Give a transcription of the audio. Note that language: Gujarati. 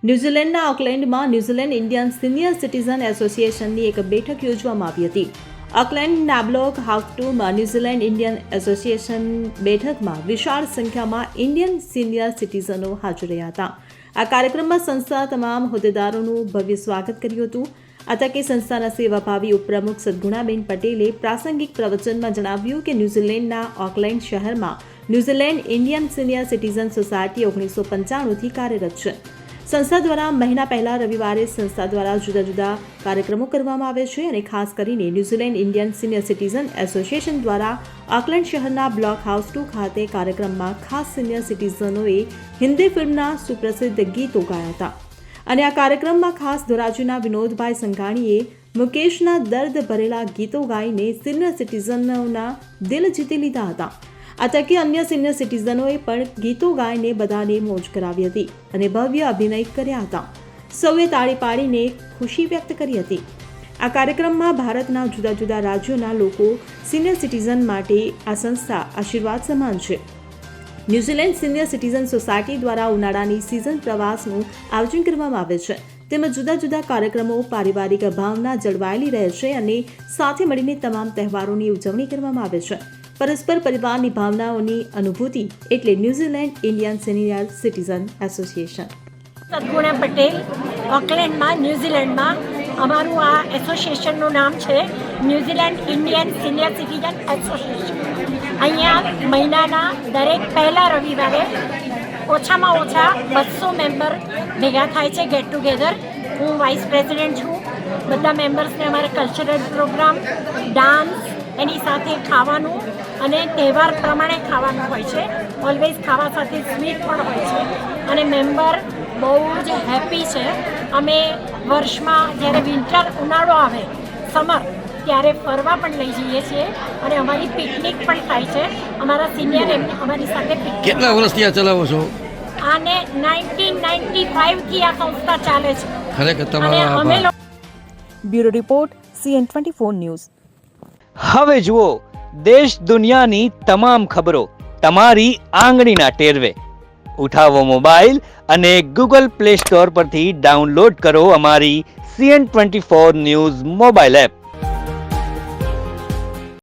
ન્યૂઝીલેન્ડના ઓકલેન્ડમાં ન્યૂઝીલેન્ડ ઇન્ડિયન સિનિયર સિટીઝન એસોસિએશનની એક બેઠક યોજવામાં આવી હતી. ઓકલેન્ડ નાબ્લોક હાઉસ 2માં ન્યૂઝીલેન્ડ ઇન્ડિયન એસોસિએશન બેઠકમાં વિશાળ સંખ્યામાં ઇન્ડિયન સિનિયર સિટીઝનો હાજર રહ્યા હતા. આ કાર્યક્રમમાં સંસ્થા તમામ હોદ્દેદારોનું ભવ્ય સ્વાગત કર્યું હતું. આ તકે સંસ્થાના સેવાભાવી ઉપપ્રમુખ સદગુણાબેન પટેલે પ્રાસંગિક પ્રવચનમાં જણાવ્યું કે ન્યૂઝીલેન્ડના ઓકલેન્ડ શહેરમાં New Zealand Indian senior citizen society 1995થી કાર્યરત છે. સંસ્થા દ્વારા મહિના પહેલા રવિવારે સંસ્થા દ્વારા જુદા જુદા કાર્યક્રમો કરવામાં આવે છે અને ખાસ કરીને New Zealand Indian senior citizen association દ્વારા ઓકલેન્ડ શહેરના બ્લોક હાઉસ 2 ખાતે કાર્યક્રમમાં ખાસ સિનિયર સિટીઝનોએ હિન્દી ફિલ્મના સુપ્રસિદ્ધ ગીતો ગાયા હતા. અને આ કાર્યક્રમમાં ખાસ ધોરાજીના વિનોદભાઈ સંઘાણીએ મુકેશના દર્દ ભરેલા ગીતો ગાઈને સિનિયર સિટીઝનોના દિલ જીતી લીધા હતા. આ તકે અન્ય સિનિયર સિટીઝનોએ પણ ગીતો ગાઈને બધાને મોજ કરાવી હતી અને ભવ્ય અભિનય કર્યા હતા. સૌએ તાળી પાડીને ખુશી વ્યક્ત કરી હતી. આ કાર્યક્રમમાં ભારતના જુદા જુદા રાજ્યોના લોકો સિનિયર સિટીઝન માટે આ સંસ્થા આશીર્વાદ સમાન છે. ન્યૂઝીલેન્ડ સિનિયર સિટીઝન સોસાયટી દ્વારા ઉનાળાની સિઝન પ્રવાસનું આયોજન કરવામાં આવે છે. તેમજ જુદા જુદા કાર્યક્રમો પારિવારિક ભાવના જળવાયેલી રહે છે અને સાથે મળીને તમામ તહેવારોની ઉજવણી કરવામાં આવે છે. પરસ્પર પરિવારની ભાવનાઓની અનુભૂતિ એટલે New Zealand Indian senior citizen association. Sadguna Patel, ઓકલેન્ડમાં ન્યૂઝીલેન્ડમાં અમારું આ એસોસિએશનનું નામ છે New Zealand Indian senior citizen association. અહીંયા મહિનાના દરેક પહેલા રવિવારે ઓછામાં ઓછા 200 મેમ્બર ભેગા થાય છે ગેટ ટુગેધર. હું વાઇસ પ્રેસિડેન્ટ છું. બધા મેમ્બર્સને અમારે કલ્ચરલ પ્રોગ્રામ, ડાન્સ, એની સાથે ખાવાનું અને તહેવાર પ્રમાણે ખાવાનું હોય છે. ઓલવેઝ ખાવા સાથે સ્વીટ પણ હોય છે અને મેમ્બર બહુ જ હેપી છે. અમે વર્ષમાં જ્યારે વિન્ટર ઉનાળો આવે, સમર, ત્યારે ફરવા પણ લઈ જઈએ છીએ અને અમારી પિકનિક પણ થાય છે. અમારા સિનિયર એમને અમારી સાથે પિકનિક. કેટલા વર્ષથી આ ચલાવો છો? આને 1995થી આ સંસ્થા ચાલે છે. ખરેખર તમારા બ્યુરો રિપોર્ટ CN24 ન્યૂઝ. હવે જુઓ દેશ દુનિયાની તમામ ખબરો તમારી આંગળીના ટેરવે. ઉઠાવો મોબાઈલ અને Google Play Store પરથી ડાઉનલોડ કરો અમારી CN24 ન્યૂઝ મોબાઈલ એપ.